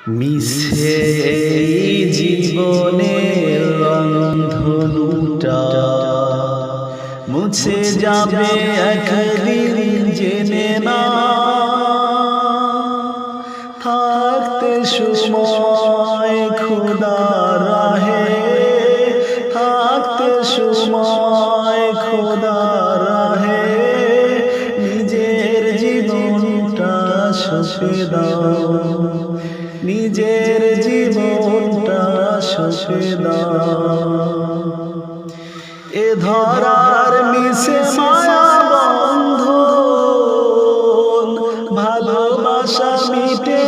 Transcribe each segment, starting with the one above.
মিছে এই জীবনের রংধনুটা মুছে যাবে একদিন, জেনে না। থাকতে সময় খোদার রাহে, থাকতে সময় খোদার রাহে, নিজের জীবনটা সঁপে দাও, নিজের জীবনটা সঁপে দাও। এ ধরার মিশে মায়া বন্ধন, ভালোবাসা মিটে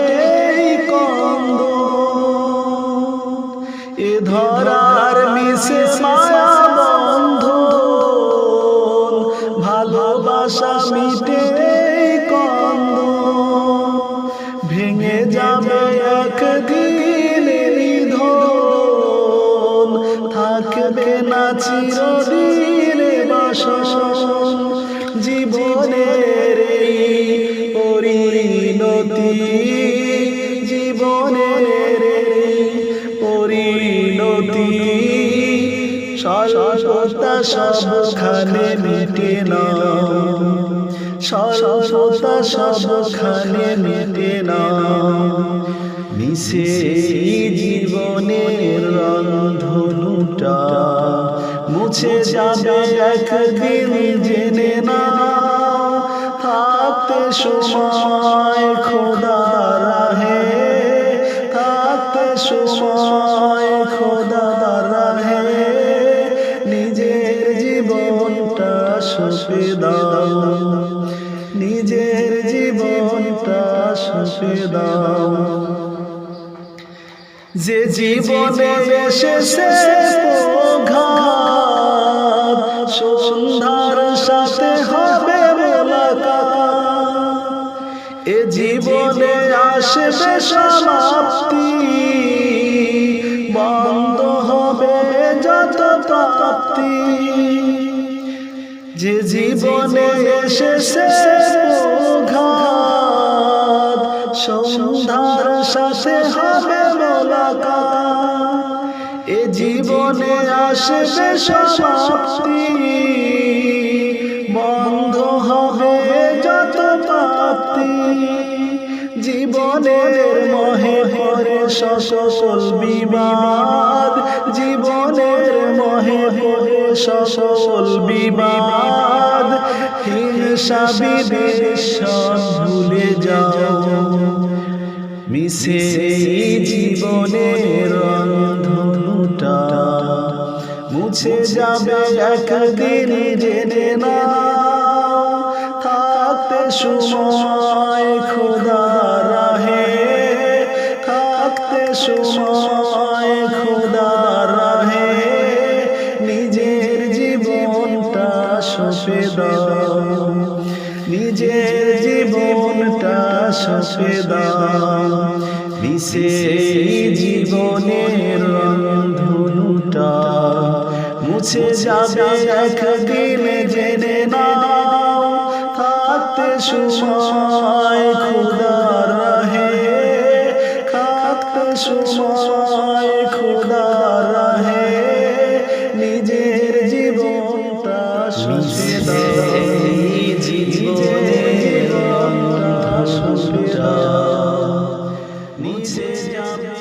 কন্দন। এ ধরার মিশে মায়া বন্ধন, ভালোবাসা মিটে কন্দন। ভেঙে যাবে একদিন নিধন, থাকবে না চিরদিন বাসন। জীবনের এই পরিণতি, জীবনের এই পরিণতি, সর্বদা সবখানে মিটে না, সর্বদা সবখানে মিটে না। মিশে জীবনের রংধনুটা মুছে যাবে একদিন, জেনে না। থাকতে সময় খোদার রাহে, থাকতে সময় খোদার রাহে, নিজের জীবনটা সঁপে দাও, নিজের জীবনটা সঁপে দাও। যে জীবনে এসেছে প্রঘাত, সন্ধ্যার সাথে হবে মোলাকাত। এ জীবনে আসবে সমাপ্তি, বন্ধ হবে যত প্রাপ্তি। যে জীবনে এসেছে প্রঘাত, সন্ধ্যার সাথে হবে মোলাকাত। এ জীবনে আসবে সমাপ্তি, বন্ধ হবে যত প্রাপ্তি। জীবনের মোহে পড়ে সকল বিবাদ, জীবনের মোহে পড়ে সকল বিবাদ। হিংসা বিদ্বেষ ভুলে যাও, মিশে জীবনের রংধনুটা মুছে যাবে একদিন, জেনে না। থাকতে সময় খোদার রাহে, থাকতে সময় খোদার রাহে, নিজের জীবনটা সঁপে দাও, নিজের জীবনটা সঁপে দাও। মিশে জীবনের রংধনুটা মুছে যাবে একদিন, জেনে না। থাকতে সময় খোদার রাহে, থাকতে সময় খোদার রাহে, নিজের জীবনটা সঁপে দাও, নিজের জীবনটা সঁপে দাও। মুছে যাবে